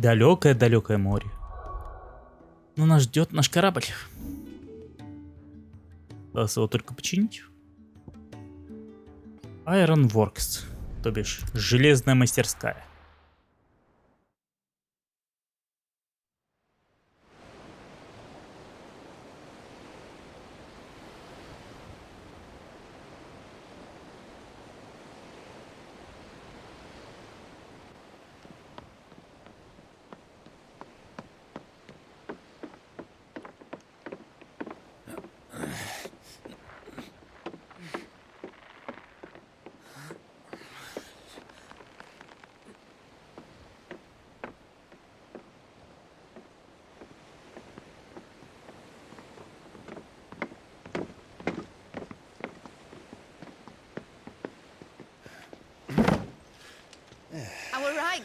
Далекое-далекое море. Но нас ждет наш корабль. Осталось его только починить. Iron Works, то бишь железная мастерская.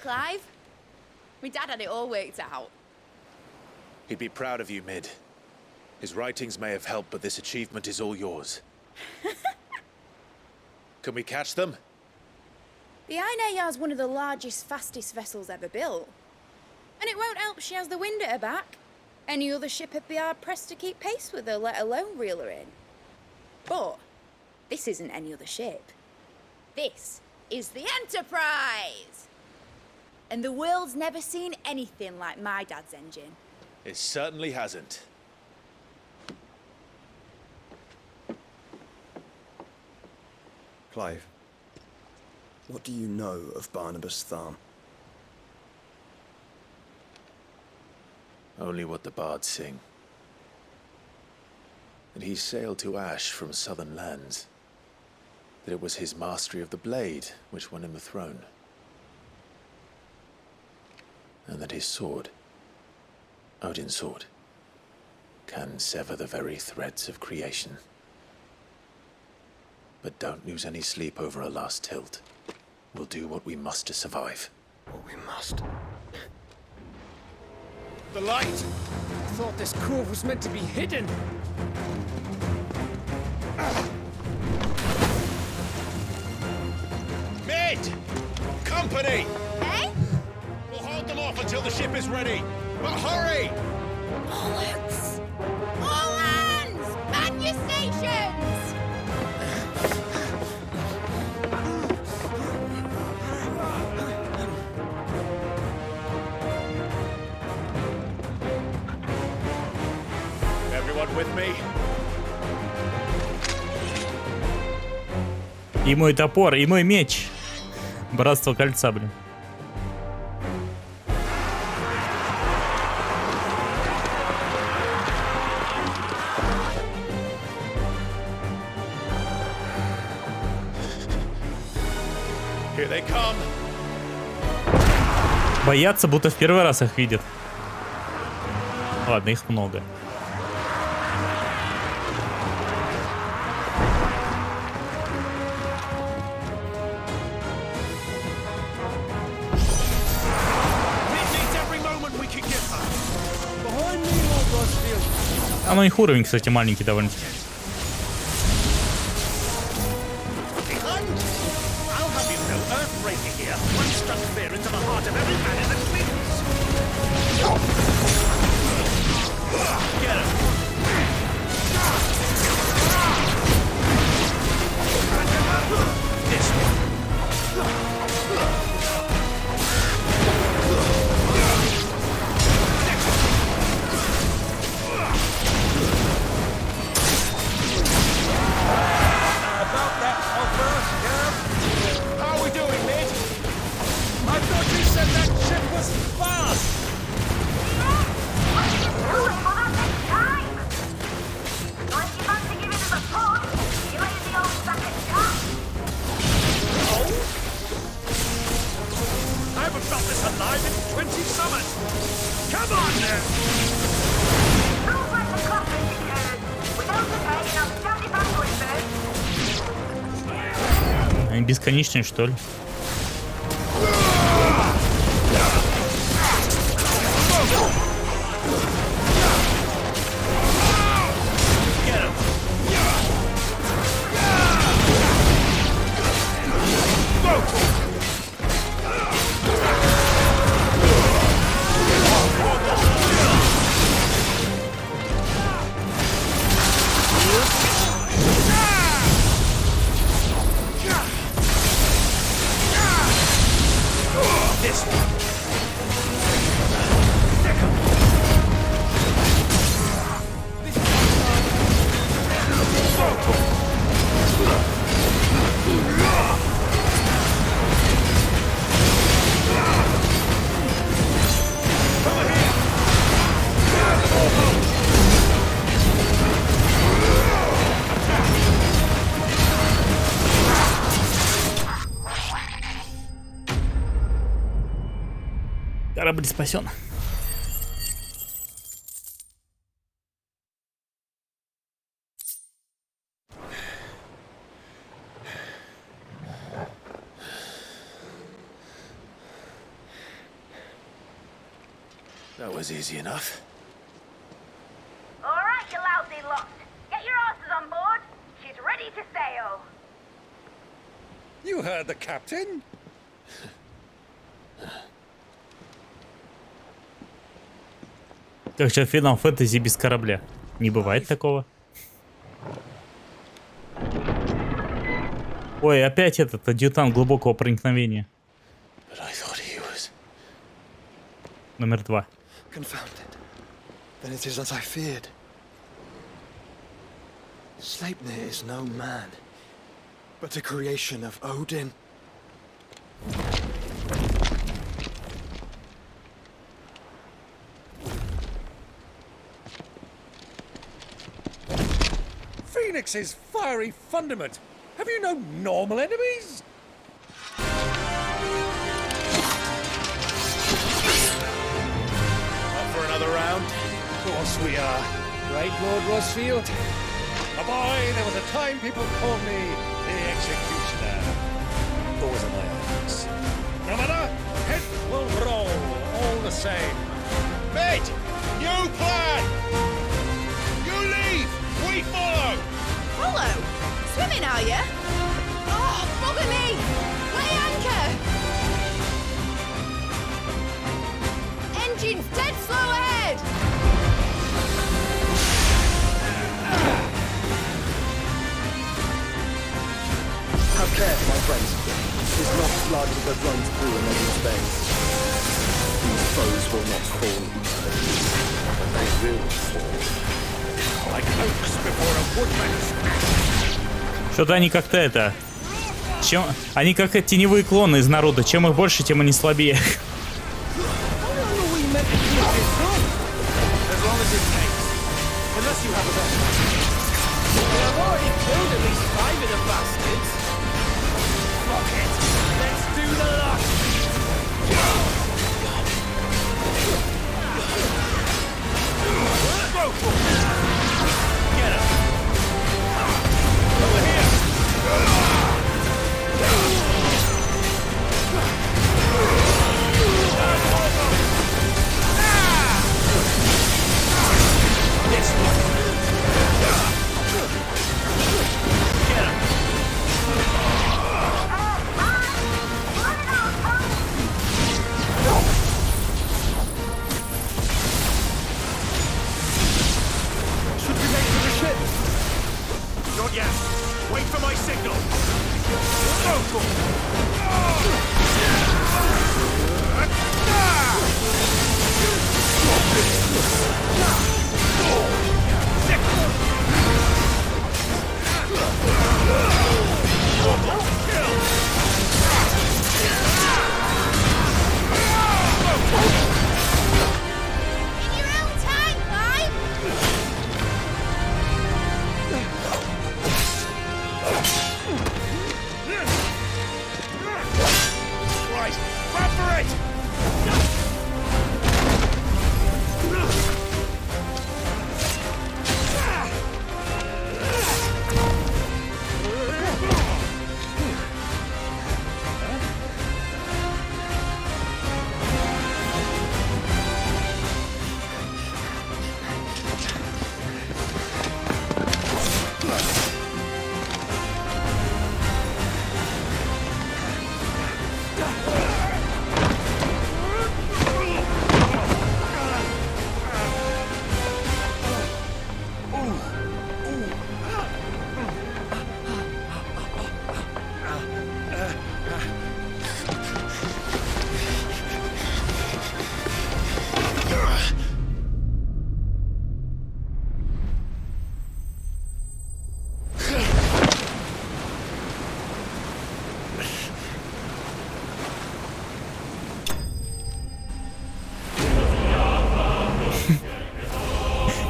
Clive? My dad had it all worked out. He'd be proud of you, Mid. His writings may have helped, but this achievement is all yours. Can we catch them? The Aina is one of the largest, fastest vessels ever built. And it won't help she has the wind at her back. Any other ship would be hard-pressed to keep pace with her, let alone reel her in. But this isn't any other ship. This is the Enterprise! And the world's never seen anything like my dad's engine. It certainly hasn't. Clive, what do you know of Barnabas Tharm? Only what the bards sing. That he sailed to Ash from southern lands. That it was his mastery of the blade which won him the throne. And that his sword, Odin's sword, can sever the very threads of creation. But don't lose any sleep over a last tilt. We'll do what we must to survive. What we must. The light! I thought this cove was meant to be hidden. Mid! Company! Eh? We'll hold them off until the ship is ready. But hurry! Bollocks! All hands! Man your stations! Everyone with me? И мой топор, и мой меч. Братство кольца, блин. Here they come. Боятся, будто в первый раз их видят. Ладно, их много. А ну их уровень, кстати, маленький довольно-таки. Они бесконечные, что ли? Корабль спасен. That was easy enough. All right, you lousy lot. Get your asses on board. She's ready to sail. You heard the captain. Как же финал фэнтези без корабля? Не бывает такого. Ой, опять этот адъютант глубокого проникновения. But I thought he was. Номер 2. Confounded. Then it is as I feared. Sleipnir is no man, but a creation of Odin. Phoenix's fiery fundament. Have you no normal enemies? Up for another round? Of course we are. Right, Lord Rosfield? A boy, there was a time people called me the Executioner. Those are my hands. No matter, head will roll all the same. Mate, new plan! You leave, we follow! Follow? Swimming, are you? Oh, bother me! Weigh anchor! Engine's dead slow ahead! Have care, my friends. Tis not blood that runs through an Odin's veins. These foes will not fall easily, but they will fall. Like oaks before a woodman's axe. Что-то они как-то это... Чем... Они как теневые клоны из народа. Чем их больше, tем они слабее.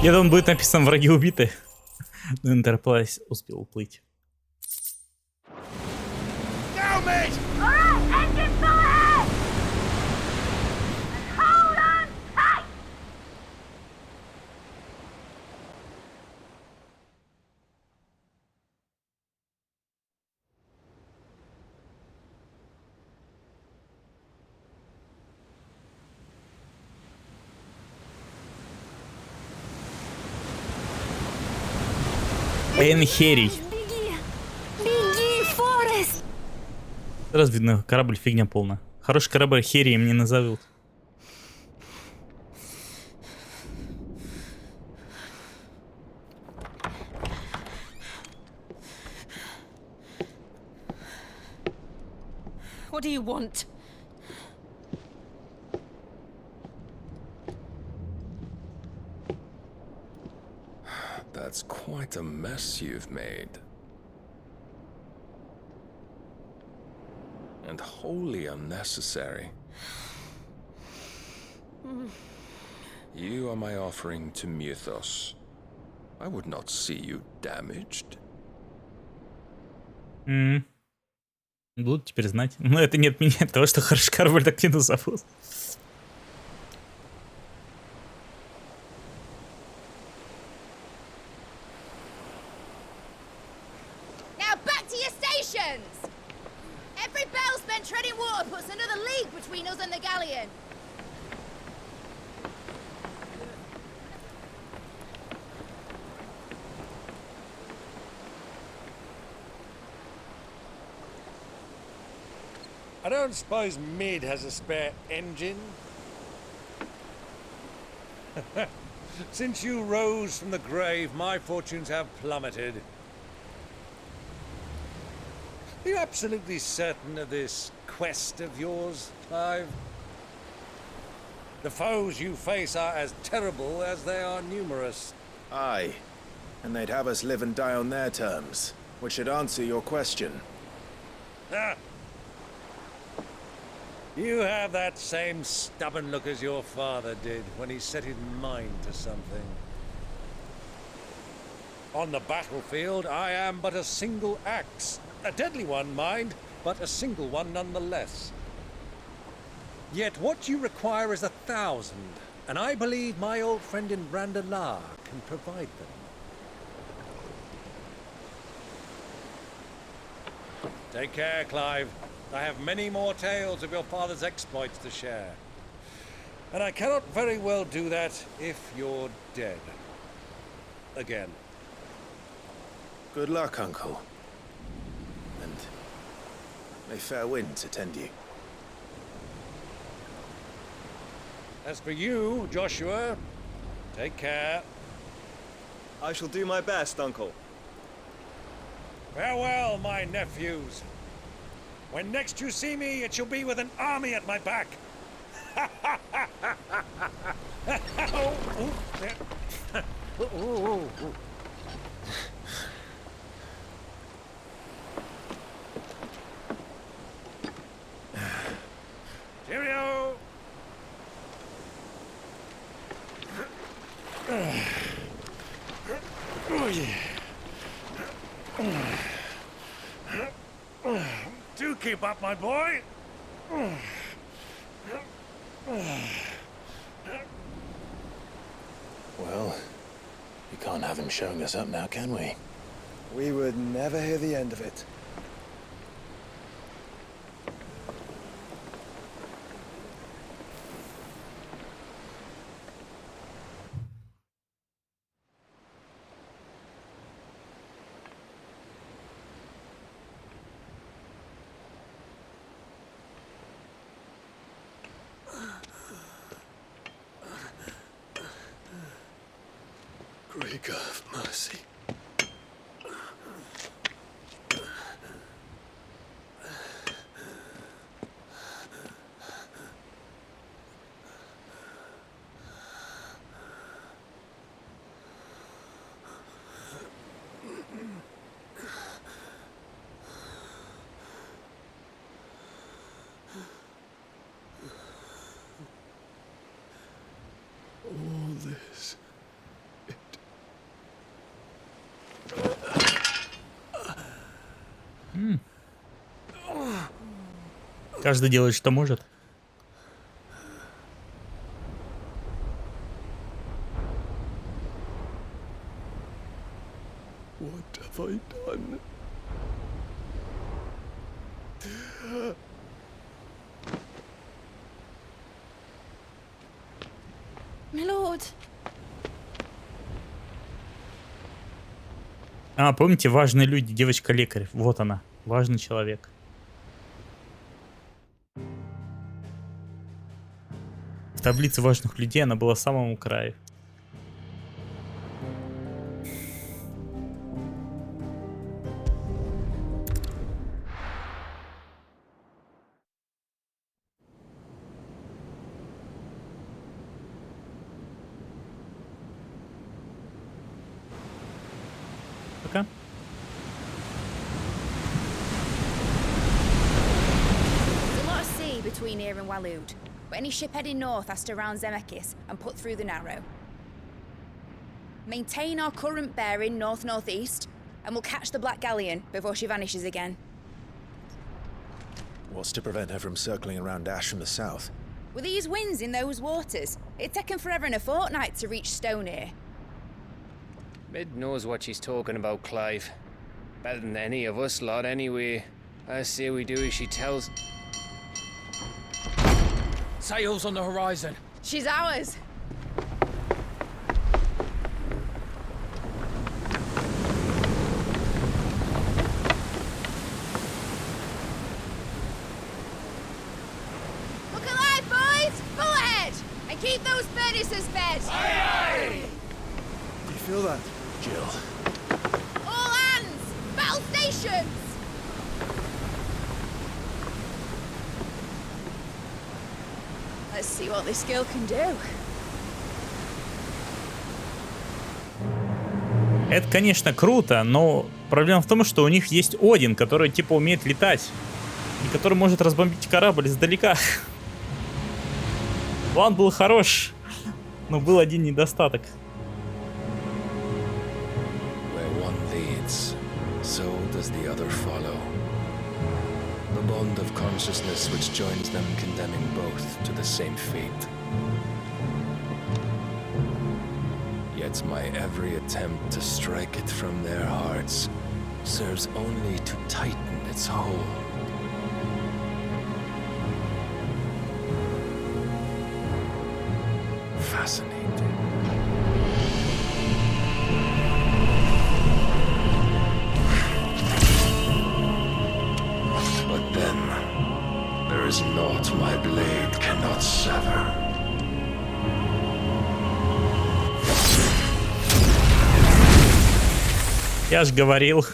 Я думал, будет написано «Враги убиты». Но Enterprise успел уплыть. Now, mate! All right, engine full ahead! And hold on tight! Энхерий. Беги! Беги, Форест! Сразу видно, корабль фигня полная. Хороший корабль Херием не назовут. What do you want? That's quite a mess you've made. And wholly unnecessary. You are my offering to Mythos. I would not see you damaged. Будут теперь знать. Но это не отменяет того, что хороший корабль так не назовут. Now back to your stations! Every bell spent treading water puts another league between us and the galleon. I don't suppose Mid has a spare engine? Since you rose from the grave, my fortunes have plummeted. Are you absolutely certain of this quest of yours, Clive? The foes you face are as terrible as they are numerous. Aye. And they'd have us live and die on their terms, which should answer your question. Ah. You have that same stubborn look as your father did when he set his mind to something. On the battlefield, I am but a single axe. A deadly one, mind, but a single one nonetheless. Yet what you require is 1,000, and I believe my old friend in Randalar can provide them. Take care, Clive. I have many more tales of your father's exploits to share. And I cannot very well do that if you're dead. Again. Good luck, Uncle. And may fair winds attend you. As for you, Joshua, take care. I shall do my best, Uncle. Farewell, my nephews. When next you see me, it shall be with an army at my back. Cheerio! Do keep up, my boy. Well, we can't have him showing us up now, can we? We would never hear the end of it. Great God of mercy. All this Каждый делает, что может. What have I done? My lord. А, помните, важные люди, девочка-лекарь. Вот она, важный человек. В таблице важных людей она была в самом краю. Пока. There's a lot of sea between here and Waloed, but any ship heading north has to round Zemeckis and put through the Narrow. Maintain our current bearing north-northeast, and we'll catch the Black Galleon before she vanishes again. What's to prevent her from circling around Ash from the south? With these winds in those waters, it'd taken forever and a fortnight to reach Stonehenge. Mid knows what she's talking about, Clive. Better than any of us lot, anyway. I say we do as she tells. Sails on the horizon. She's ours. Look alive, boys! Pull ahead! And keep those furnaces fed! Do you feel that? Jill. All hands! Battle stations! Let's see what this girl can do. Это, конечно, круто, но проблема в том, что у них есть Один, который типа умеет летать. И который может разбомбить корабль издалека. План был хорош, но был один недостаток. Where one leads, so does the other follow. The bond of consciousness which joins them condemning both to the same fate. Yet my every attempt to strike it from their hearts serves only to tighten its hold. Fascinating. But then, there is naught my blade cannot sever. Я ж говорил.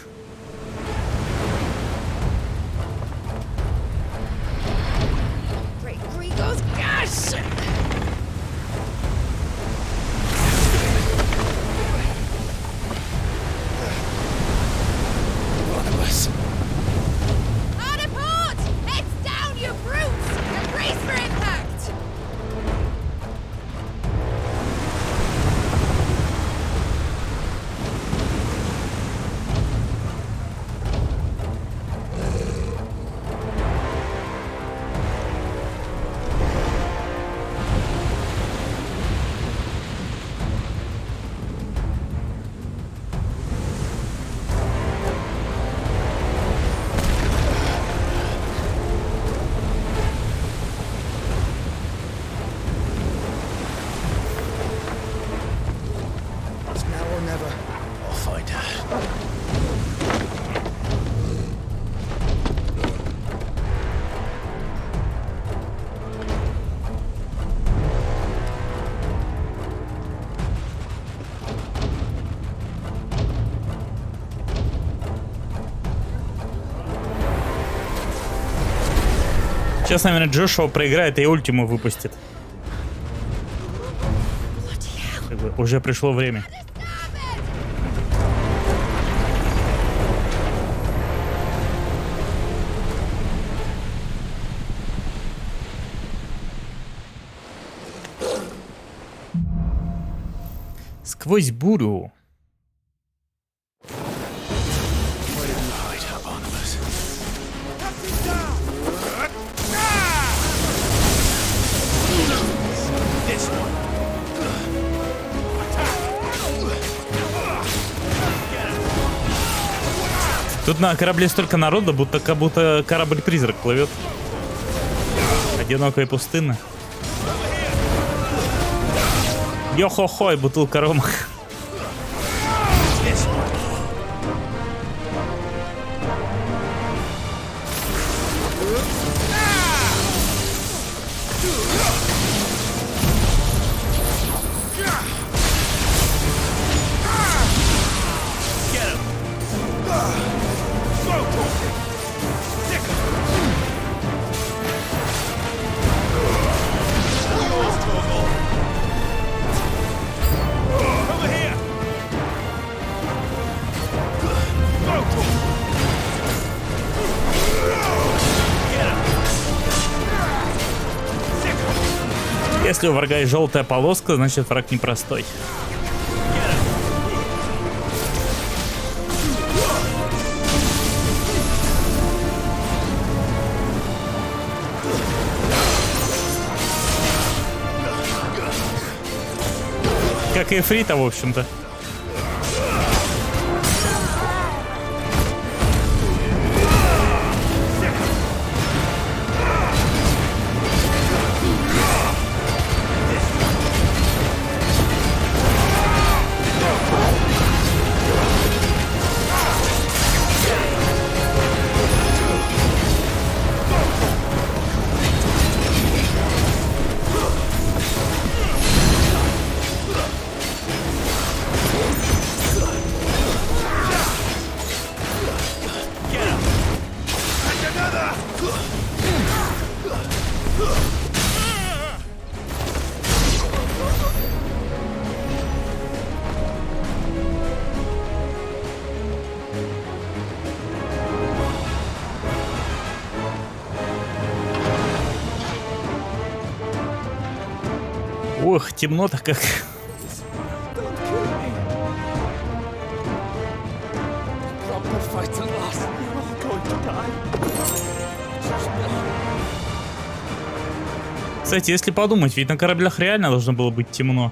Great Gregor's gosh! Hard a port! Heads down, you brutes! And brace for impact! It's now or never. I'll find her. Сейчас, наверное, Джошуа проиграет и ультиму выпустит. Как бы уже пришло время. Сквозь бурю. Hide her, Barnabas. Тут на корабле столько народа, как будто корабль-призрак плывет. Одиноко и пустынно. Йо-хо-хо, и бутылка рома. Если у врага есть желтая полоска, значит враг непростой. Как и Эфрита, в общем-то. Ох, темно-то как. Кстати, если подумать, ведь на кораблях реально должно было быть темно.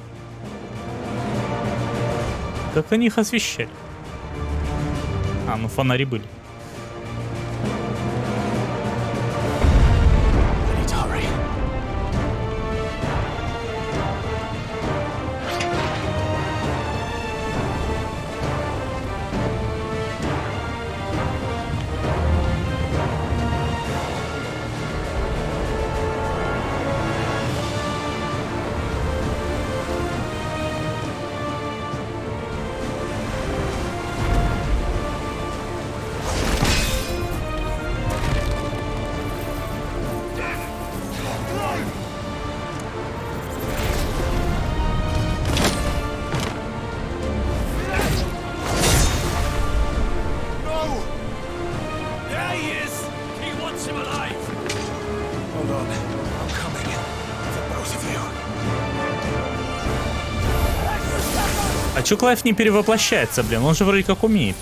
Как они их освещали? А, ну фонари были. А чё Клайв не перевоплощается, блин? Он же вроде как умеет.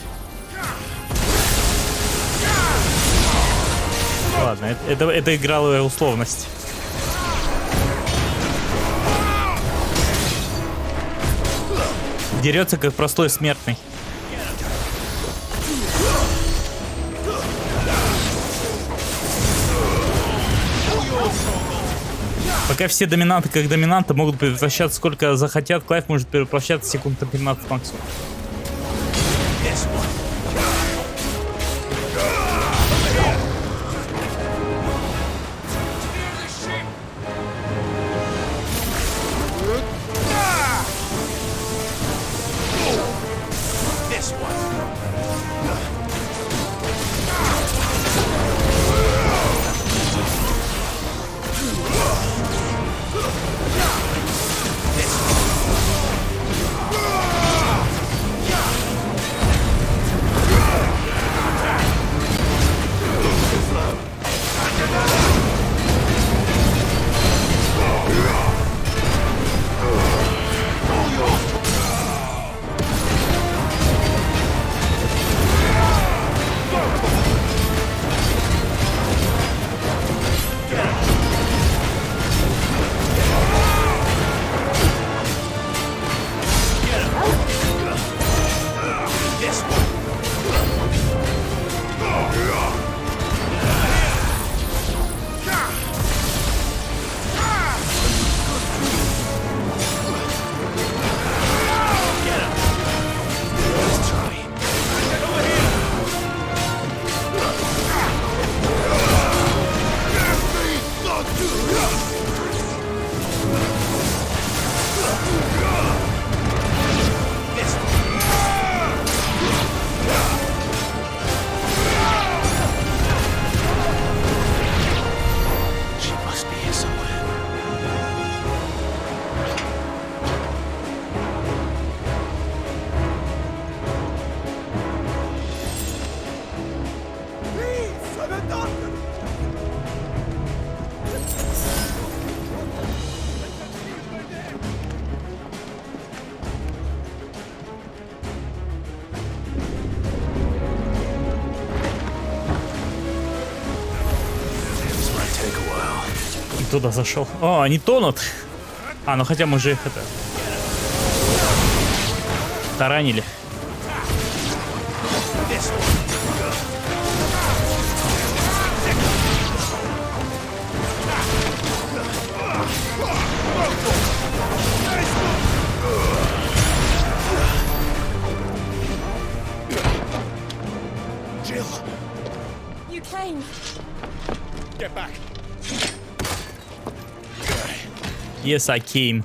Ладно, это игровая условность. Дерется как простой смертный. Пока все доминанты как доминанты могут перевоплощаться сколько захотят, Клайв может перевоплощаться секунд на 15 максимум. Туда зашел. О, они тонут. А, ну хотя мы же их это... таранили. You came. Get back. Yes, I came.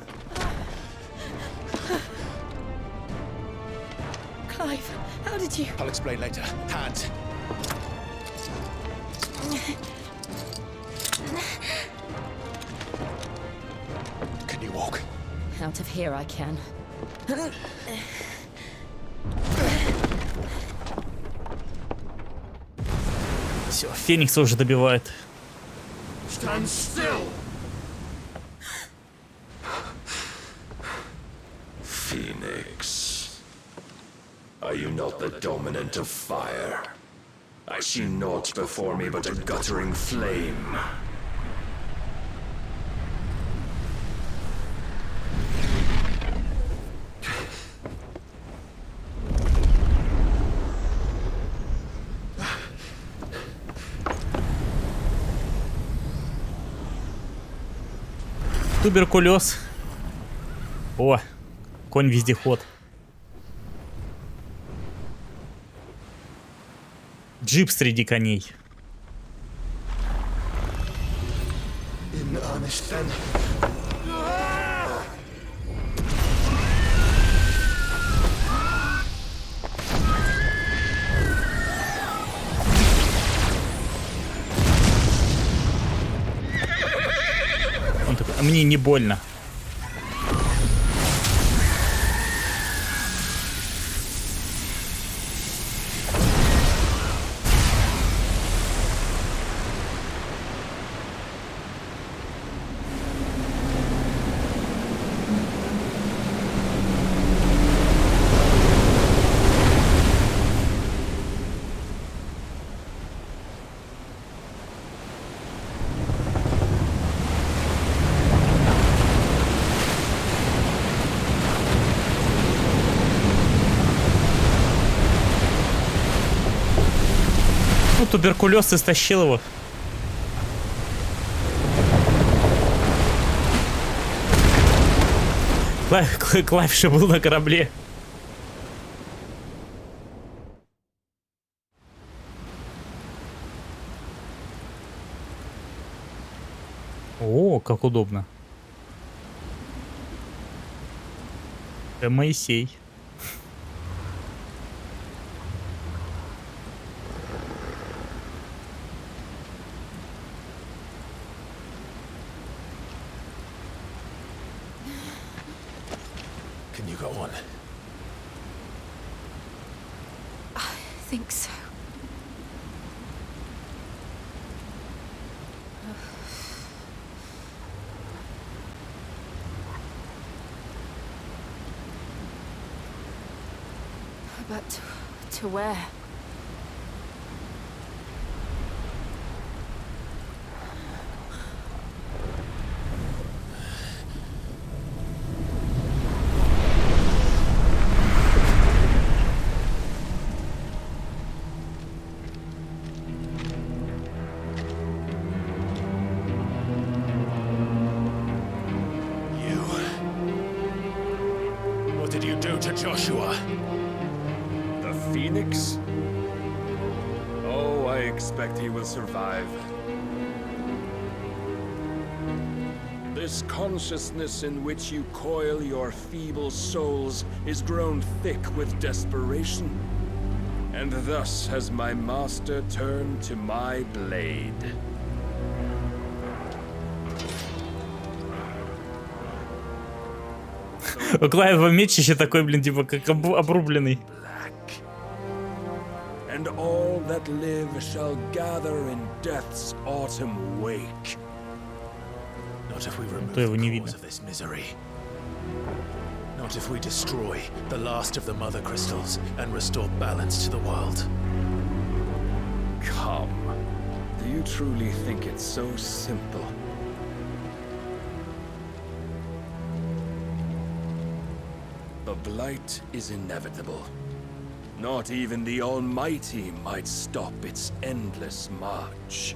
Clive, how did you... I'll explain later. Hands. Can you walk? Out of here I can. Все, Феникса уже добивает. Stand still. Phoenix, are you not the dominant of fire? I see naught before me but a guttering flame. Туберкулез. О, конь-вездеход. Джип среди коней. Он такой, а мне не больно. Ну, туберкулез истощил его. Клайв же был на корабле. О, как удобно. Это Моисей. Can you go on? I think so. But to where? What did you do to Joshua? The Phoenix? Oh, I expect he will survive. This consciousness in which you coil your feeble souls is grown thick with desperation. And thus has my master turned to my blade. У Клайва меч еще такой, блин, типа как обрубленный. And all that live shall gather in death's autumn wake. Not if we remove То его не the видно. cause of this misery. Not if we destroy the last of the mother crystals and restore balance to the world. Come. Do you truly think it's so simple? The blight is inevitable. Not even the Almighty might stop its endless march.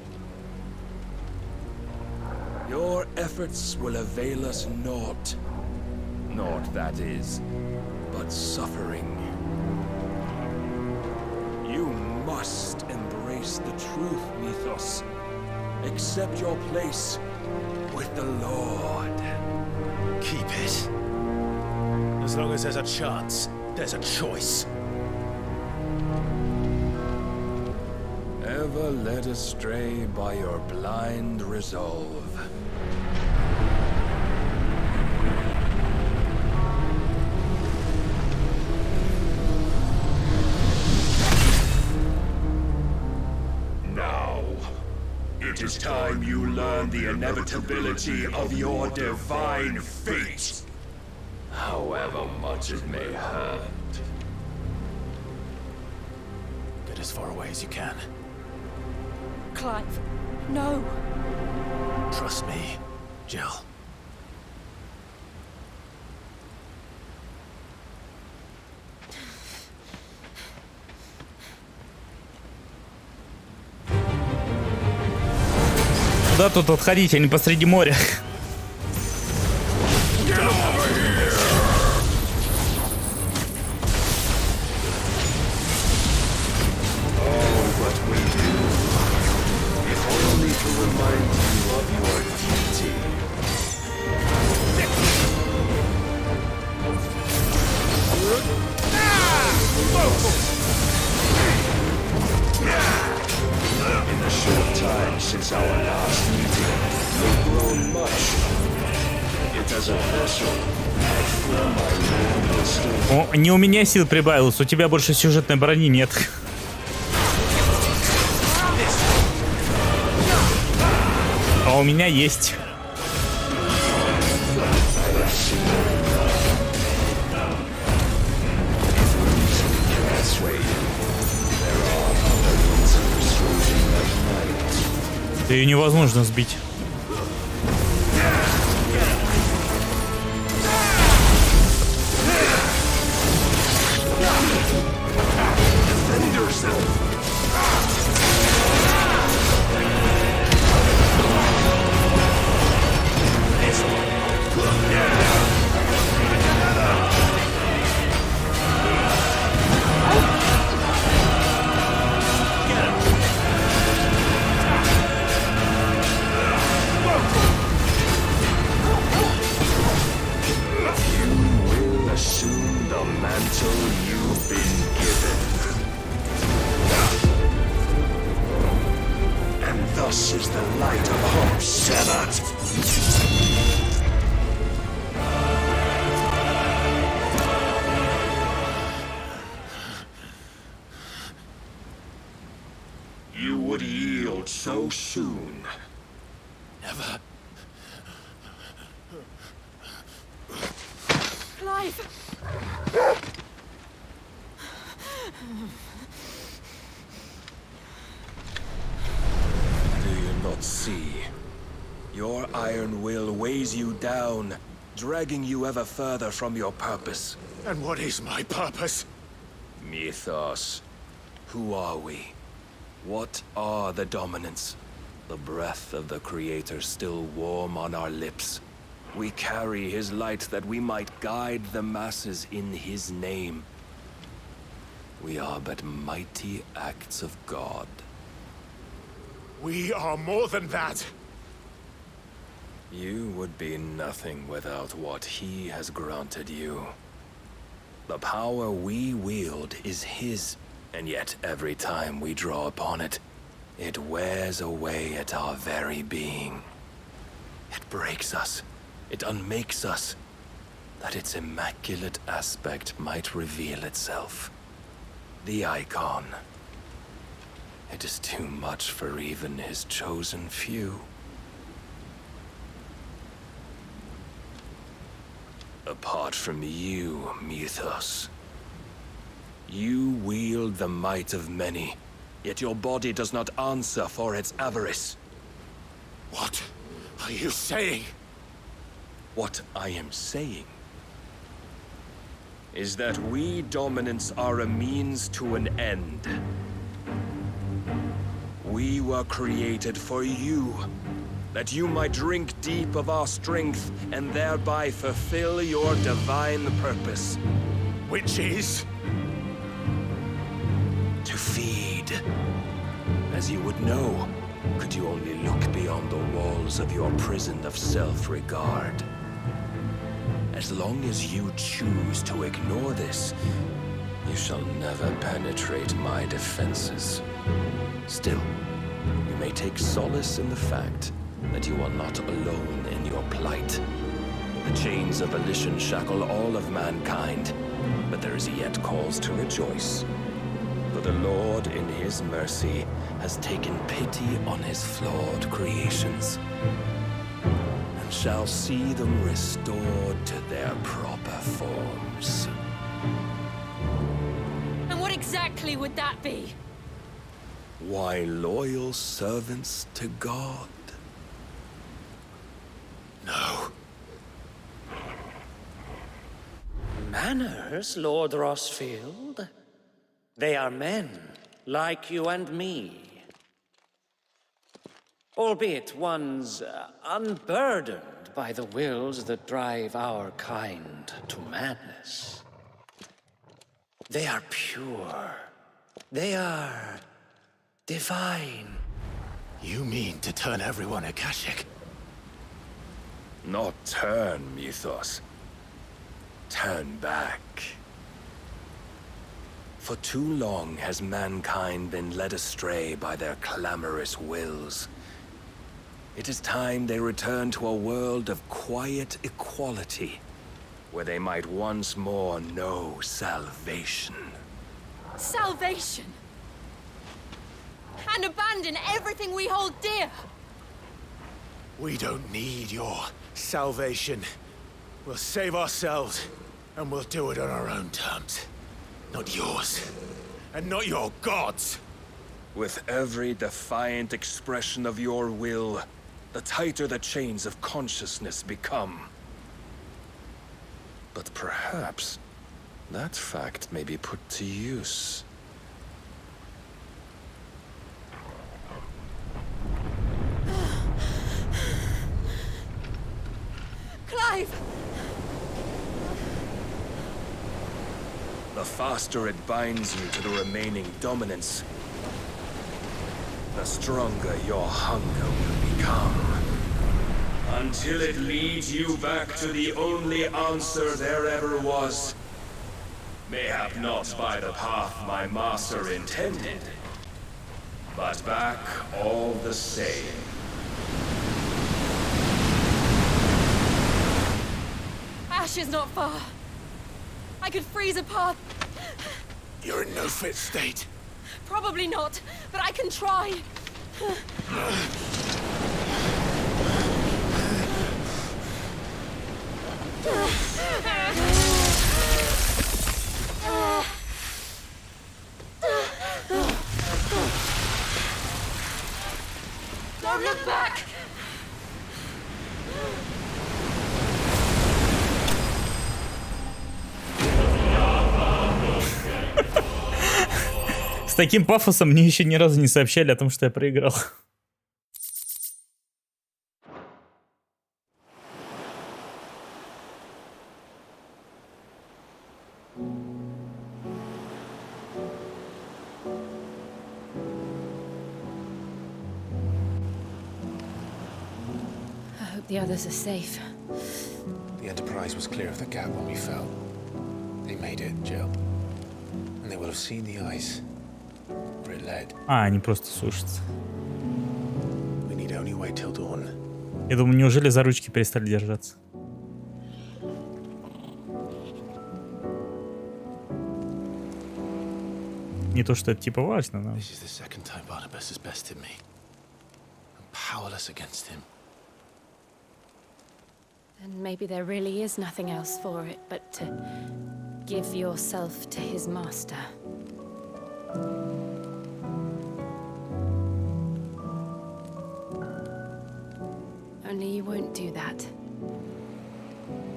Your efforts will avail us naught. Naught, that is, but suffering. You must embrace the truth, Mythos. Accept your place with the Lord. Keep it. As long as there's a chance, there's a choice. Ever led astray by your blind resolve. Now, it is time you learn the inevitability of your divine fate. However much it may hurt. Get as far away as you can. Clive, no. Trust me, Jill. Куда тут отходить, а не посреди моря? In the short time since our last meeting, you've grown much. It as a vessel, I feel my Lord will still... О, не у меня сил прибавилось, у тебя больше сюжетной брони нет. А у меня есть. Да ее невозможно сбить. Thus is the light of hope severed. You would yield so soon. Never. Clive! Not see. Your iron will weighs you down, dragging you ever further from your purpose. And what is my purpose? Mythos. Who are we? What are the dominants? The breath of the Creator still warm on our lips. We carry his light that we might guide the masses in his name. We are but mighty acts of God. We are more than that. You would be nothing without what he has granted you. The power we wield is his, and yet every time we draw upon it, it wears away at our very being. It breaks us, it unmakes us, that its immaculate aspect might reveal itself. The icon. It is too much for even his chosen few. Apart from you, Mythos, you wield the might of many, yet your body does not answer for its avarice. What are you saying? What I am saying is that we dominants are a means to an end. We were created for you, that you might drink deep of our strength and thereby fulfill your divine purpose. Which is? To feed. As you would know, could you only look beyond the walls of your prison of self-regard. As long as you choose to ignore this, you shall never penetrate my defenses. Still, you may take solace in the fact that you are not alone in your plight. The chains of volition shackle all of mankind, but there is yet cause to rejoice. For the Lord, in his mercy, has taken pity on his flawed creations, and shall see them restored to their proper forms. And what exactly would that be? Why, loyal servants to God. No. Manners, Lord Rossfield? They are men, like you and me. Albeit one's unburdened by the wills that drive our kind to madness. They are pure. They are divine. You mean to turn everyone Akashic? Not turn, Mythos. Turn back. For too long has mankind been led astray by their clamorous wills. It is time they return to a world of quiet equality, where they might once more know salvation. Salvation! And abandon everything we hold dear! We don't need your salvation. We'll save ourselves, and we'll do it on our own terms. Not yours. And not your gods. With every defiant expression of your will, the tighter the chains of consciousness become. But perhaps that fact may be put to use. Clive! The faster it binds you to the remaining dominance, the stronger your hunger will become. Until it leads you back to the only answer there ever was. Mayhap not by the path my master intended, but back all the same. Ash is not far. I could freeze a path. You're in no fit state. Probably not, but I can try. Don't look back! С таким пафосом мне еще ни разу не сообщали о том, что я проиграл. I hope the others are safe. The Enterprise was clear of the gap when we fell. They made it, Jill. And they will have seen the ice where it led. А, они просто сушатся. We need only wait till dawn. Я думаю, неужели за ручки перестали держаться? Не то, что это типа важно, но... This is the second time Barnabas has bested me. I'm powerless against him. And maybe there really is nothing else for it but to give yourself to his master. Only you won't do that.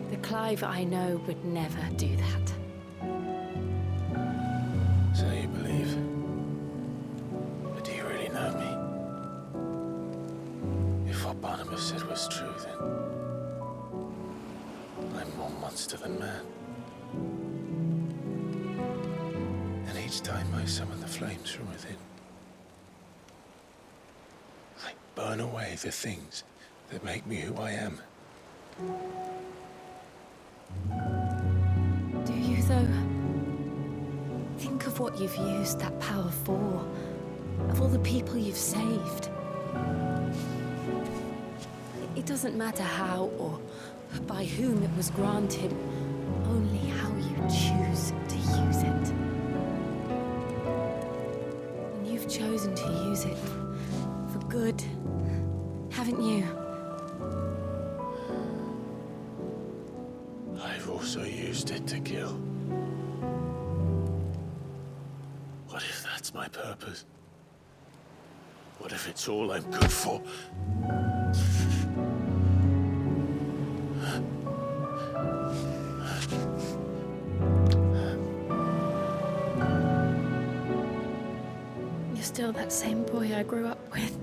The Clive I know would never do that. So you believe? But do you really know me? If what Barnabas said was true, then I'm more monster than man. And each time I summon the flames from within, I burn away the things that make me who I am. Do you, though? Think of what you've used that power for, of all the people you've saved. It doesn't matter how or by whom it was granted, only how you choose to use it. And you've chosen to use it for good, haven't you? I've also used it to kill. What if that's my purpose? What if it's all I'm good for? You're still that same boy I grew up with.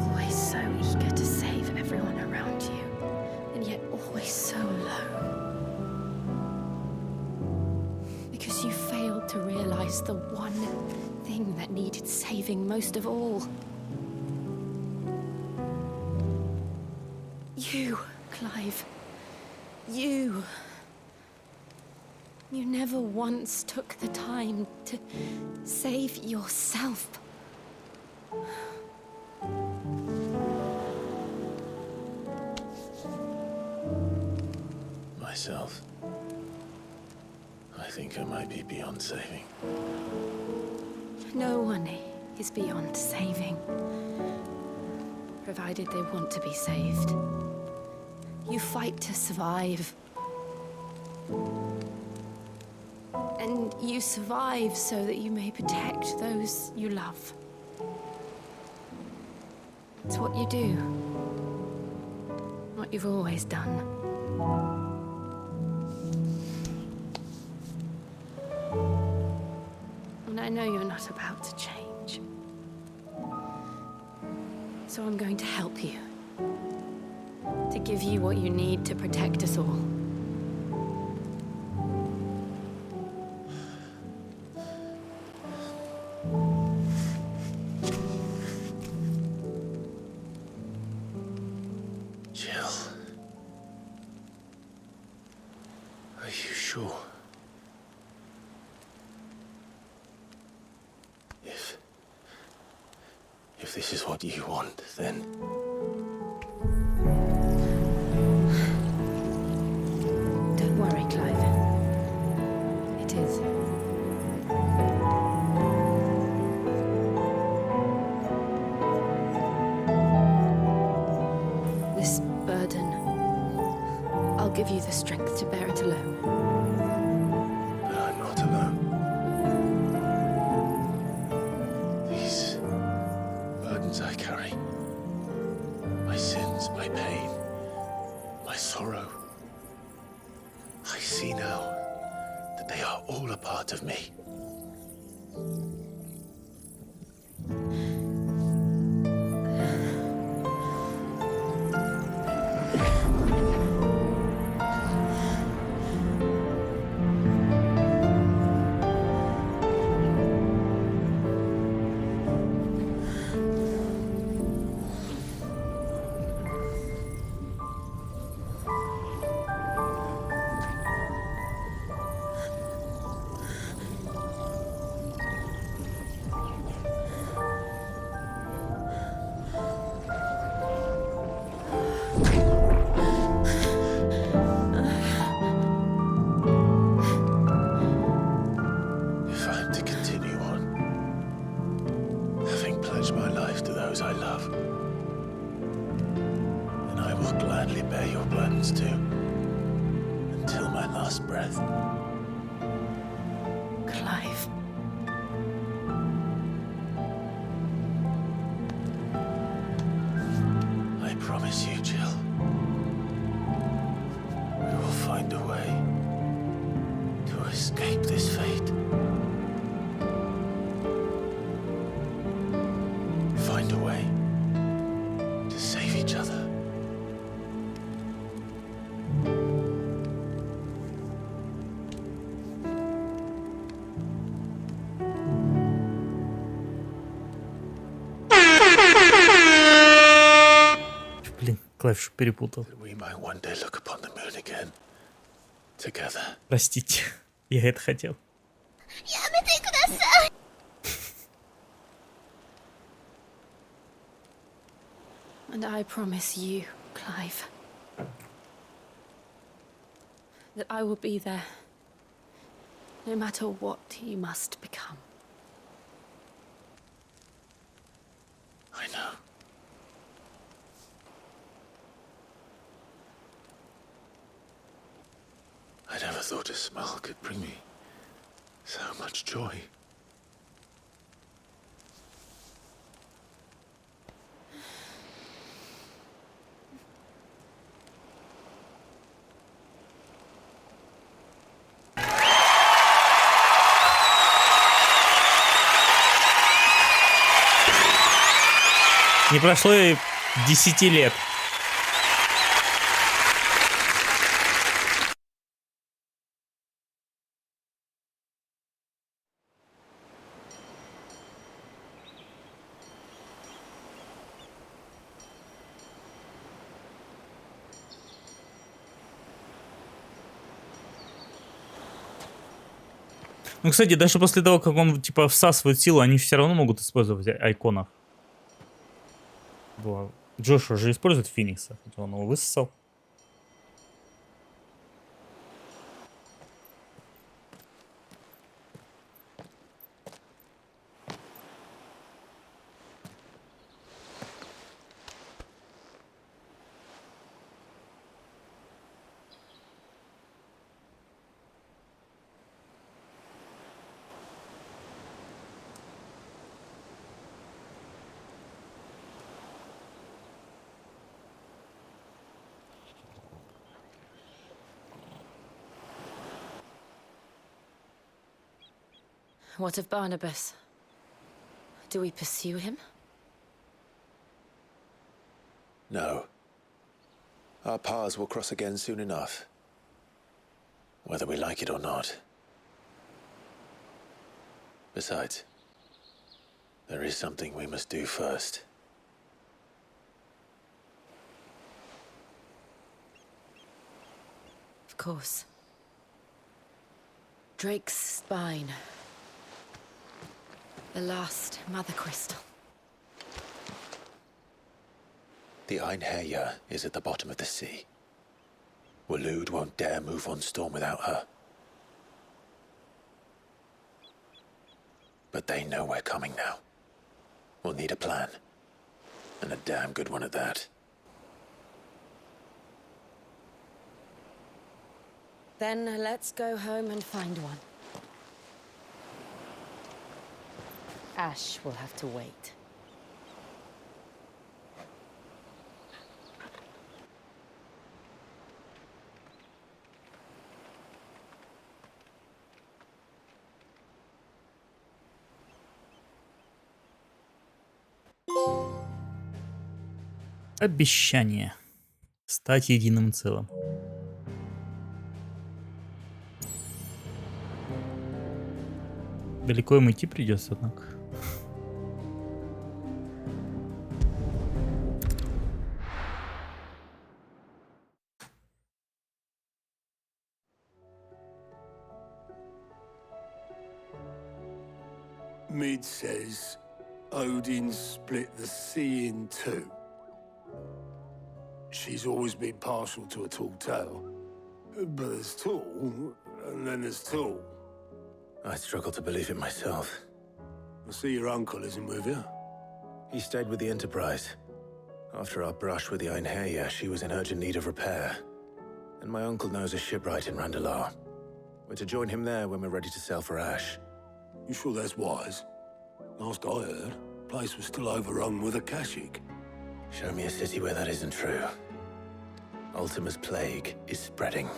Always so eager to save everyone around you, and yet always so low. Because you failed to realize the one thing that needed saving most of all. You, Clive. You. You never once took the time to save yourself. Myself. I think I might be beyond saving. No one is beyond saving, provided they want to be saved. You fight to survive. And you survive so that you may protect those you love. It's what you do. What you've always done. And I know you're not about to change. So I'm going to help you. To give you what you need to protect us all. Jill. Are you sure? If this is what you want, then... Don't worry, Clive. It is. This burden, I'll give you the strength to bear it alone. But I'm not alone. These burdens I carry, my sins, my pain, my sorrow, I see now that they are all a part of me. My life to those I love, and I will gladly bear your burdens too, until my last breath. Clive. I promise you, Jill, we will find a way. Клавишу перепутал. That we might one day look upon the moon again, together. Простите, я это хотел. And I promise you, Clive, that I will be there, no matter what you must become. I know. I never thought a smile could bring me so much joy. Не прошло и 10 лет. Ну, кстати, даже после того, как он, типа, всасывает силу, они все равно могут использовать айконов. Джошуа же использует Феникса, хотя он его высосал. What of Barnabas? Do we pursue him? No. Our paths will cross again soon enough. Whether we like it or not. Besides, there is something we must do first. Of course. Drake's spine. The last mother crystal. The Einherjar is at the bottom of the sea. Waloed won't dare move on storm without her. But they know we're coming now. We'll need a plan. And a damn good one at that. Then let's go home and find one. Ash will have to wait. Обещание. Стать единым целым. Далеко им идти придется, однако. Mid says Odin split the sea in two. She's always been partial to a tall tale. But there's tall, and then there's tall. I struggle to believe it myself. I see your uncle isn't with you. He stayed with the Enterprise. After our brush with the Einherjar, she was in urgent need of repair. And my uncle knows a shipwright in Randalar. We're to join him there when we're ready to sail for Ash. You sure that's wise? Last I heard, the place was still overrun with Akashic. Show me a city where that isn't true. Ultima's plague is spreading.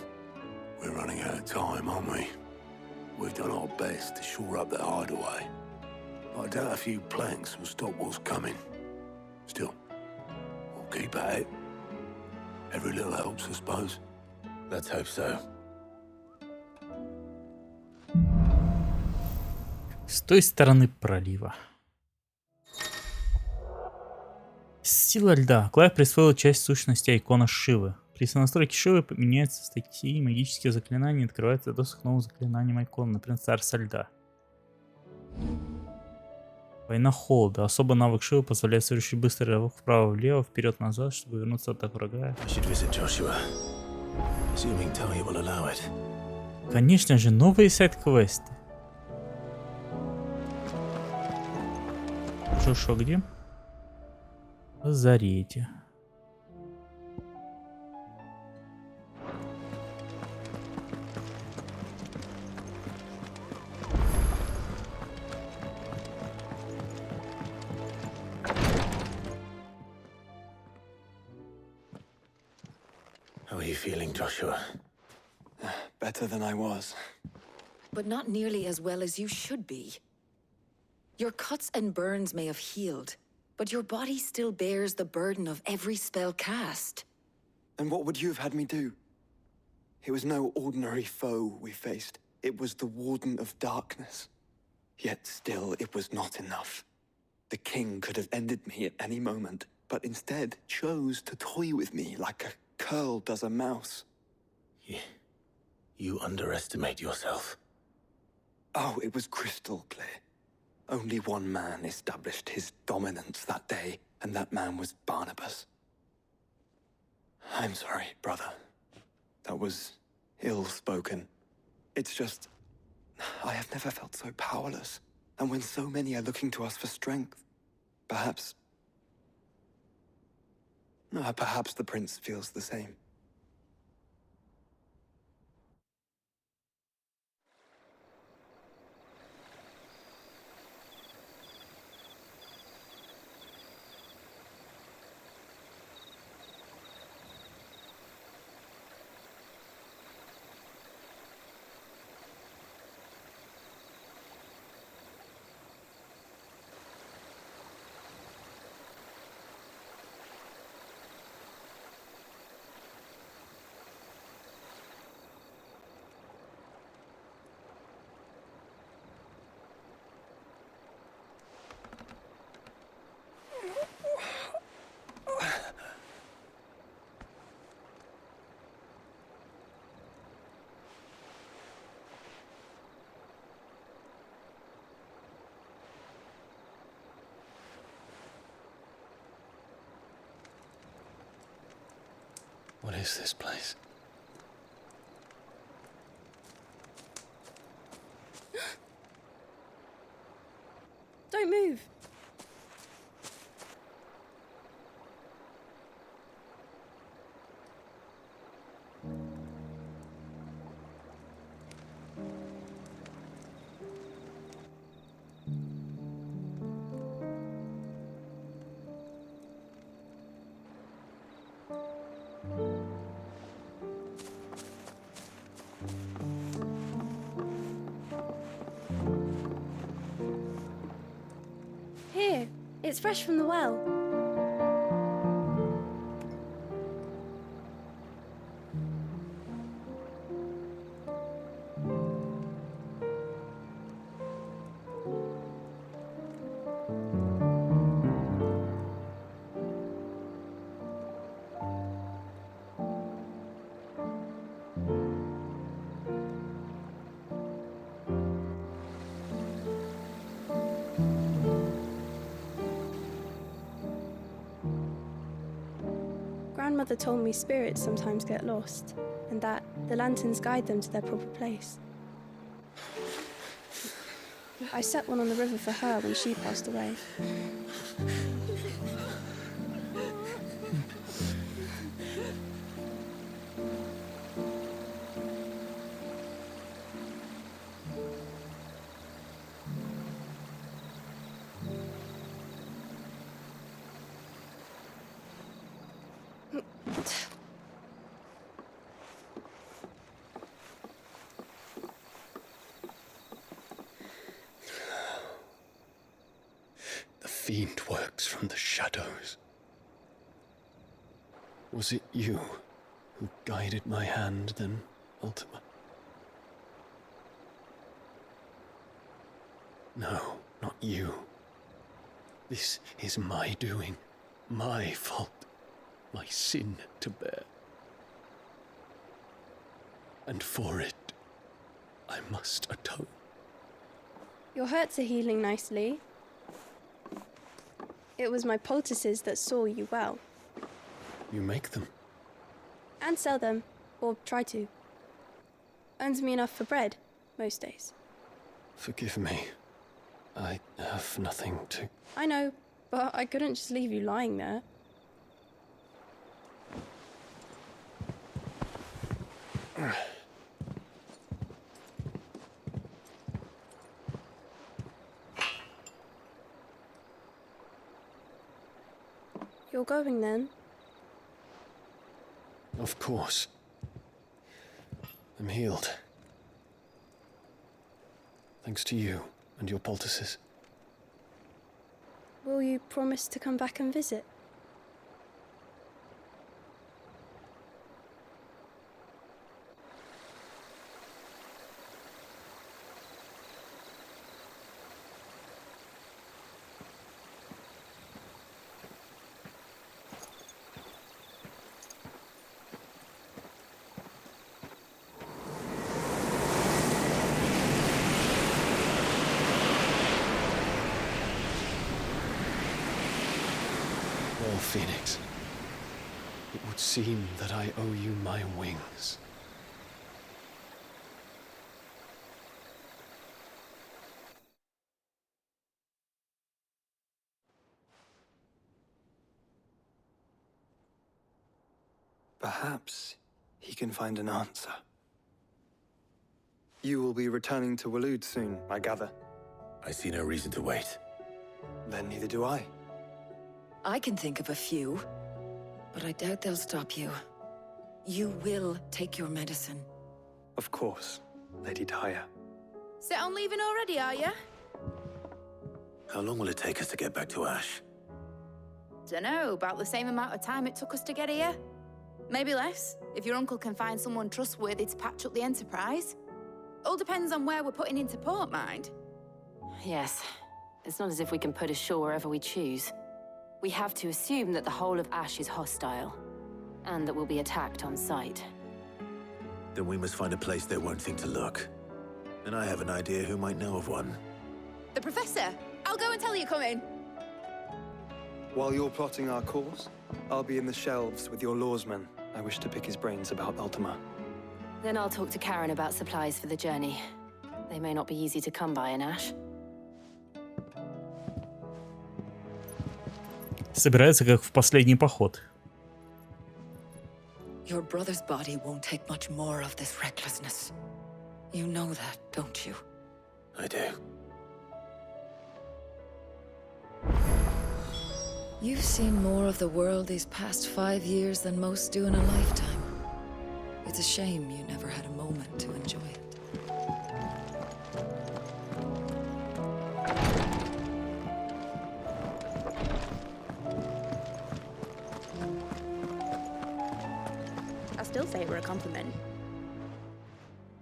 We're running out of time, aren't we? We've done our best to shore up the hideaway. I doubt a few planks will stop what's coming. Still, we'll keep at it. Every little helps, I suppose. Let's hope so. С той стороны пролива. Сила льда. Клайв присвоил часть сущности икона Шивы. При сонастройке Шивы меняются статьи магические заклинания и открывается доступ к новым заклинаниям икон, например, Царство льда. Война холода. Особый навык Шивы позволяет совершить быстрый рывок вправо-влево, вперед-назад, чтобы вернуться от врага. Конечно же, новые сайт-квесты. Шо, где? Лазарете. How are you feeling, Joshua? Better than I was. But not nearly as well as you should be. Your cuts and burns may have healed, but your body still bears the burden of every spell cast. And what would you have had me do? It was no ordinary foe we faced. It was the Warden of Darkness. Yet still, it was not enough. The king could have ended me at any moment, but instead chose to toy with me like a curl does a mouse. You underestimate yourself. Oh, it was crystal clear. Only one man established his dominance that day, and that man was Barnabas. I'm sorry, brother. That was ill-spoken. It's just, I have never felt so powerless. And when so many are looking to us for strength, perhaps the prince feels the same. What is this place? Don't move. Here, it's fresh from the well. Grandmother told me spirits sometimes get lost, and that the lanterns guide them to their proper place. I set one on the river for her when she passed away. The fiend works from the shadows. Was it you who guided my hand then, Ultima? No, not you. This is my doing. my fault, my sin to bear. And for it, I must atone. Your hurts are healing nicely. It was my poultices that saw you well. You make them? And sell them, or try to. Earns me enough for bread, most days. Forgive me. I have nothing to... I know, but I couldn't just leave you lying there. You're going then? Of course. I'm healed. Thanks to you and your poultices. Will you promise to come back and visit? Oh, Phoenix. It would seem that I owe you my wings. Perhaps he can find an answer. You will be returning to Waloed soon, I gather. I see no reason to wait. Then neither do I. I can think of a few, but I doubt they'll stop you. You will take your medicine. Of course, Lady Daya. Set on leaving already, are you? How long will it take us to get back to Ash? Dunno, about the same amount of time it took us to get here. Maybe less, if your uncle can find someone trustworthy to patch up the Enterprise. All depends on where we're putting into port, mind. Yes. It's not as if we can put ashore wherever we choose. We have to assume that the whole of Ash is hostile, and that we'll be attacked on sight. Then we must find a place they won't think to look. And I have an idea who might know of one. The Professor! I'll go and tell you coming. While you're plotting our course, I'll be in the shelves with your lawsman. I wish to pick his brains about Ultima. Then I'll talk to Karen about supplies for the journey. They may not be easy to come by in Ash. Собирается как в последний поход. Your brother's body won't take much more of this recklessness. You know that, don't you? I do. You've seen more of the world these past 5 years than most do in a lifetime. It's a shame you never had a moment to enjoy it. I still say it were a compliment.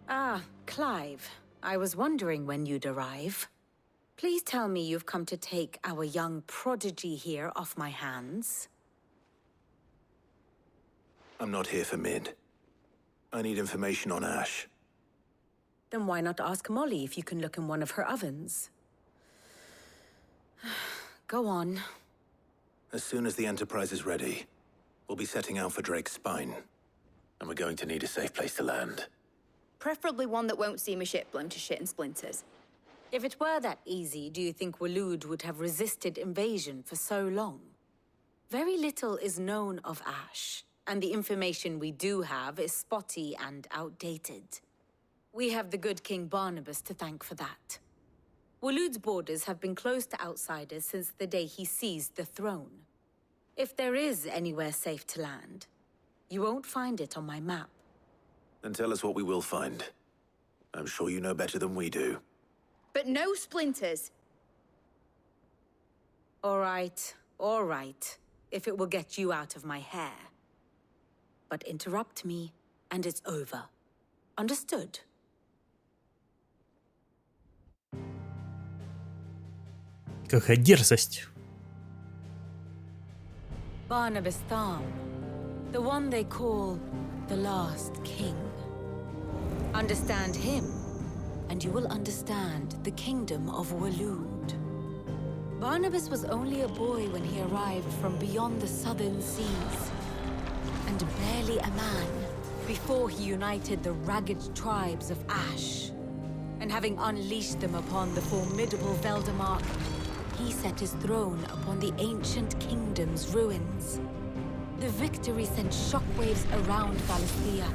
Ah, Clive. I was wondering when you'd arrive. Please tell me you've come to take our young prodigy here off my hands. I'm not here for Mid. I need information on Ash. Then why not ask Molly if you can look in one of her ovens? Go on. As soon as the Enterprise is ready, we'll be setting out for Drake's Spine. And we're going to need a safe place to land. Preferably one that won't see my ship blown to shit and splinters. If it were that easy, do you think Waloed would have resisted invasion for so long? Very little is known of Ash, and the information we do have is spotty and outdated. We have the good King Barnabas to thank for that. Waloed's borders have been closed to outsiders since the day he seized the throne. If there is anywhere safe to land, you won't find it on my map. Then tell us what we will find. I'm sure you know better than we do. But no splinters. All right. If it will get you out of my hair. But interrupt me, and it's over. Understood? Какая дерзость. Barnabas Tharm, the one they call the Last King. Understand him, and you will understand the kingdom of Waloed. Barnabas was only a boy when he arrived from beyond the southern seas, and barely a man before he united the ragged tribes of Ash. And having unleashed them upon the formidable Veldamark, he set his throne upon the ancient kingdom's ruins. The victory sent shockwaves around Valisthea,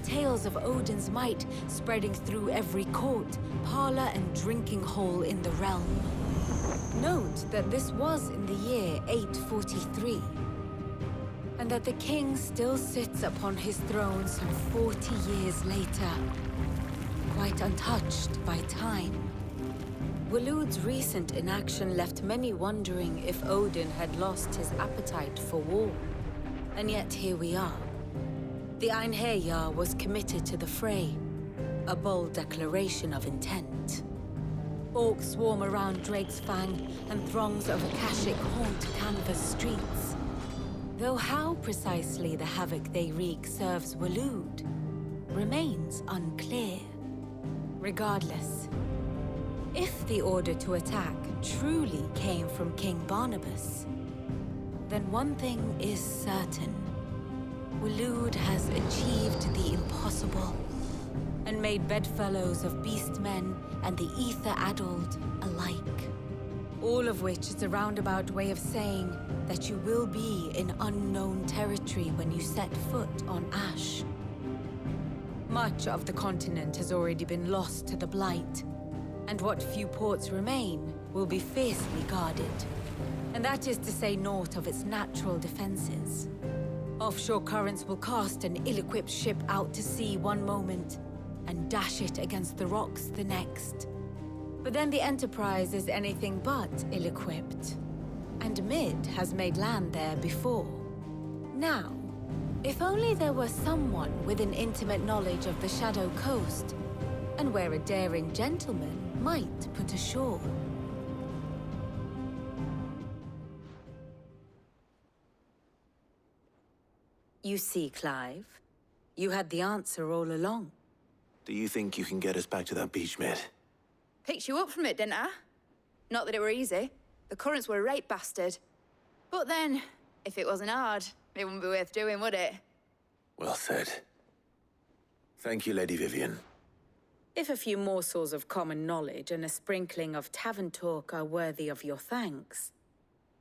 tales of Odin's might spreading through every court, parlor, and drinking hole in the realm. Note that this was in the year 843, and that the king still sits upon his throne some 40 years later, quite untouched by time. Waloed's recent inaction left many wondering if Odin had lost his appetite for war. And yet here we are. The Einherjar was committed to the fray, a bold declaration of intent. Orcs swarm around Drake's Fang, and throngs of Akashic haunt canvas streets. Though how precisely the havoc they wreak serves Waloed remains unclear. Regardless, if the order to attack truly came from King Barnabas, then one thing is certain. Waloed has achieved the impossible, and made bedfellows of beastmen and the ether-addled alike. All of which is a roundabout way of saying that you will be in unknown territory when you set foot on Ash. Much of the continent has already been lost to the Blight, and what few ports remain will be fiercely guarded. And that is to say naught of its natural defenses. Offshore currents will cast an ill-equipped ship out to sea one moment, and dash it against the rocks the next. But then the Enterprise is anything but ill-equipped, and Mid has made land there before. Now, if only there were someone with an intimate knowledge of the Shadow Coast, and where a daring gentleman might put ashore. You see, Clive, you had the answer all along. Do you think you can get us back to that beach, Mid? Picked you up from it, didn't I? Not that it were easy. The currents were a right bastard. But then, if it wasn't hard, it wouldn't be worth doing, would it? Well said. Thank you, Lady Vivian. If a few morsels of common knowledge and a sprinkling of tavern talk are worthy of your thanks,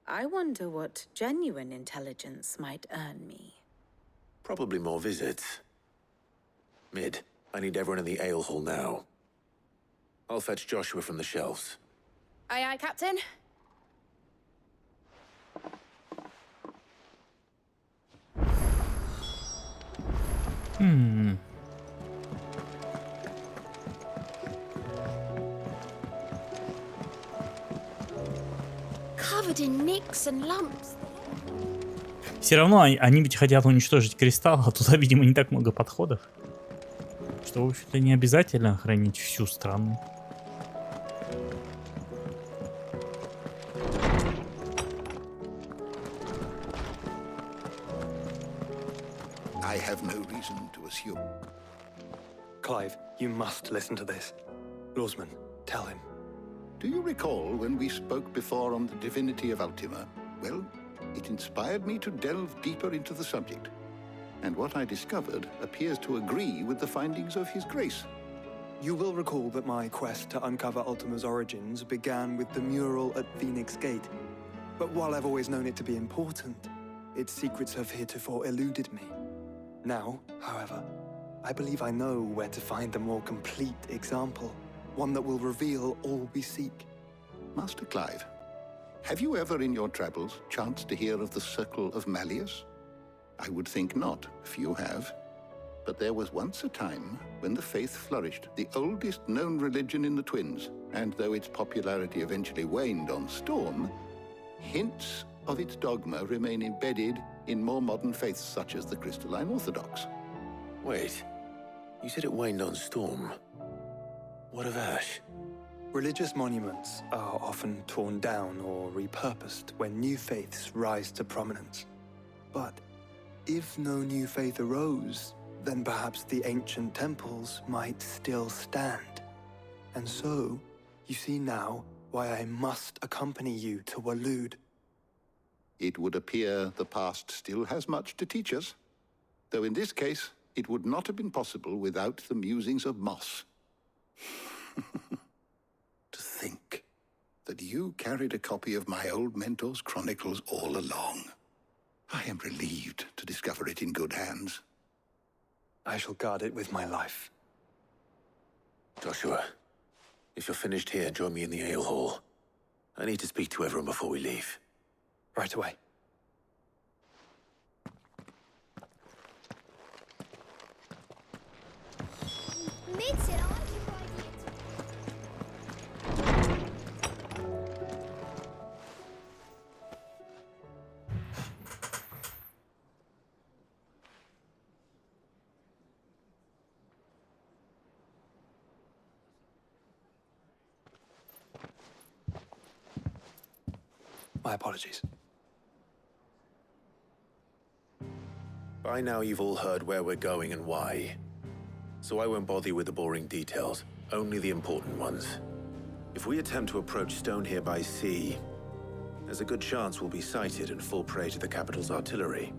I wonder what genuine intelligence might earn me. Probably more visits. Mid, I need everyone in the ale hall now. I'll fetch Joshua from the shelves. Aye, aye, Captain. Covered in nicks and lumps. Все равно они ведь хотят уничтожить кристалл, а туда, видимо, не так много подходов. Что, в общем-то, не обязательно хранить всю страну. I have no reason to assume. Clive, you must listen to this. Lawsman, tell him. Do you recall when we spoke before on the divinity of Ultima? Well, it inspired me to delve deeper into the subject. And what I discovered appears to agree with the findings of His Grace. You will recall that my quest to uncover Ultima's origins began with the mural at Phoenix Gate. But while I've always known it to be important, its secrets have heretofore eluded me. Now, however, I believe I know where to find the more complete example, one that will reveal all we seek. Master Clive, have you ever in your travels chanced to hear of the Circle of Malleus? I would think not, few have. But there was once a time when the faith flourished, the oldest known religion in the Twins, and though its popularity eventually waned on Storm, hints of its dogma remain embedded in more modern faiths such as the Crystalline Orthodox. Wait, you said it waned on Storm. What of Ash? Religious monuments are often torn down or repurposed when new faiths rise to prominence. But if no new faith arose, then perhaps the ancient temples might still stand. And so, you see now why I must accompany you to Waloed. It would appear the past still has much to teach us, though in this case, it would not have been possible without the musings of Moss. To think that you carried a copy of my old mentor's chronicles all along. I am relieved to discover it in good hands. I shall guard it with my life. Joshua, if you're finished here, join me in the ale hall. I need to speak to everyone before we leave. Right away. My apologies. By now you've all heard where we're going and why. So I won't bother you with the boring details, only the important ones. If we attempt to approach Stonehere by sea, there's a good chance we'll be sighted and fall prey to the capital's artillery.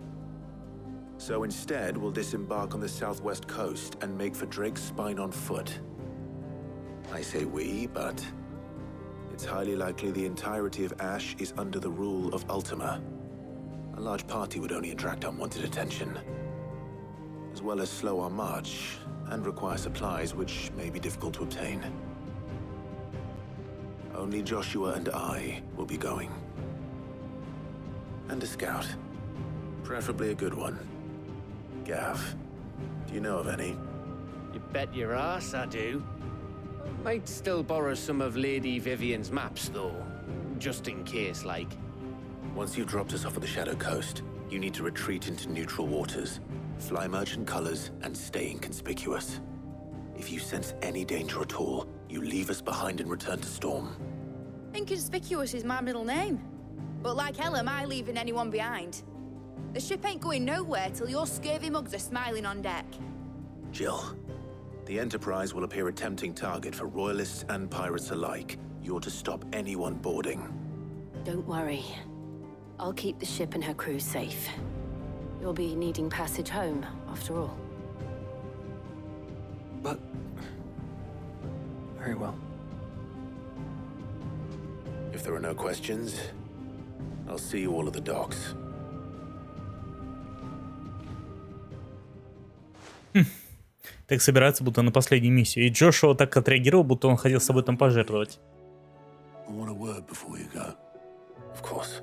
So instead, we'll disembark on the southwest coast and make for Drake's Spine on foot. I say we, but it's highly likely the entirety of Ash is under the rule of Ultima. A large party would only attract unwanted attention, as well as slow our march and require supplies which may be difficult to obtain. Only Joshua and I will be going. And a scout. Preferably a good one. Gav, do you know of any? You bet your ass I do. Might still borrow some of Lady Vivian's maps, though. Just in case, like. Once you've dropped us off at the Shadow Coast, you need to retreat into neutral waters, fly merchant colors, and stay inconspicuous. If you sense any danger at all, you leave us behind and return to Storm. Inconspicuous is my middle name. But like hell am I leaving anyone behind. The ship ain't going nowhere till your scurvy mugs are smiling on deck. Jill, the Enterprise will appear a tempting target for royalists and pirates alike. You're to stop anyone boarding. Don't worry. I'll keep the ship and her crew safe. You'll be needing passage home, after all. But... very well. If there are no questions, I'll see you all at the docks. Так собираться, будто на последнюю миссию. И Джошуа так отреагировал, будто он хотел с собой там пожертвовать. I want a word before you go. Of course.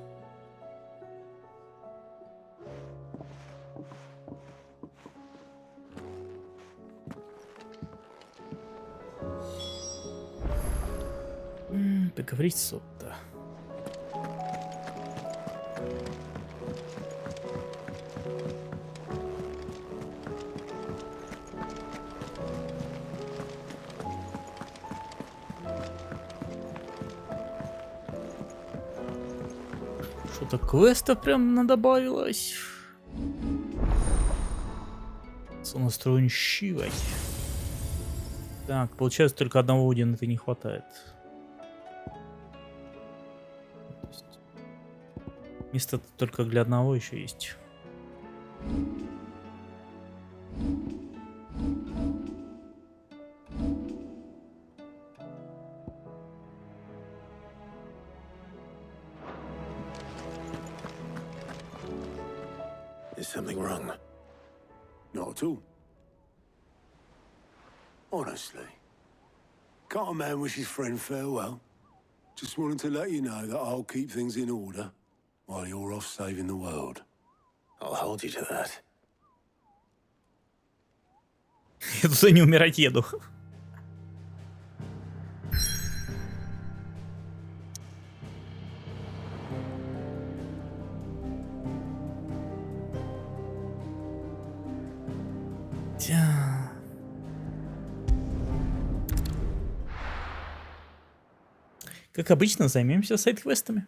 Договорить сотто. Что-то квестов прям добавилось. Сонастроенщивой. Так, получается, только одного Удина-то не хватает. Место только для одного еще есть. Is something wrong? Not at all. Honestly. Can't a man wish his friend farewell? Just wanted to let you know that I'll keep things in order while you're off saving the world. I'll hold you to that. Я туда не умирать еду. Как обычно, займемся сайд-квестами.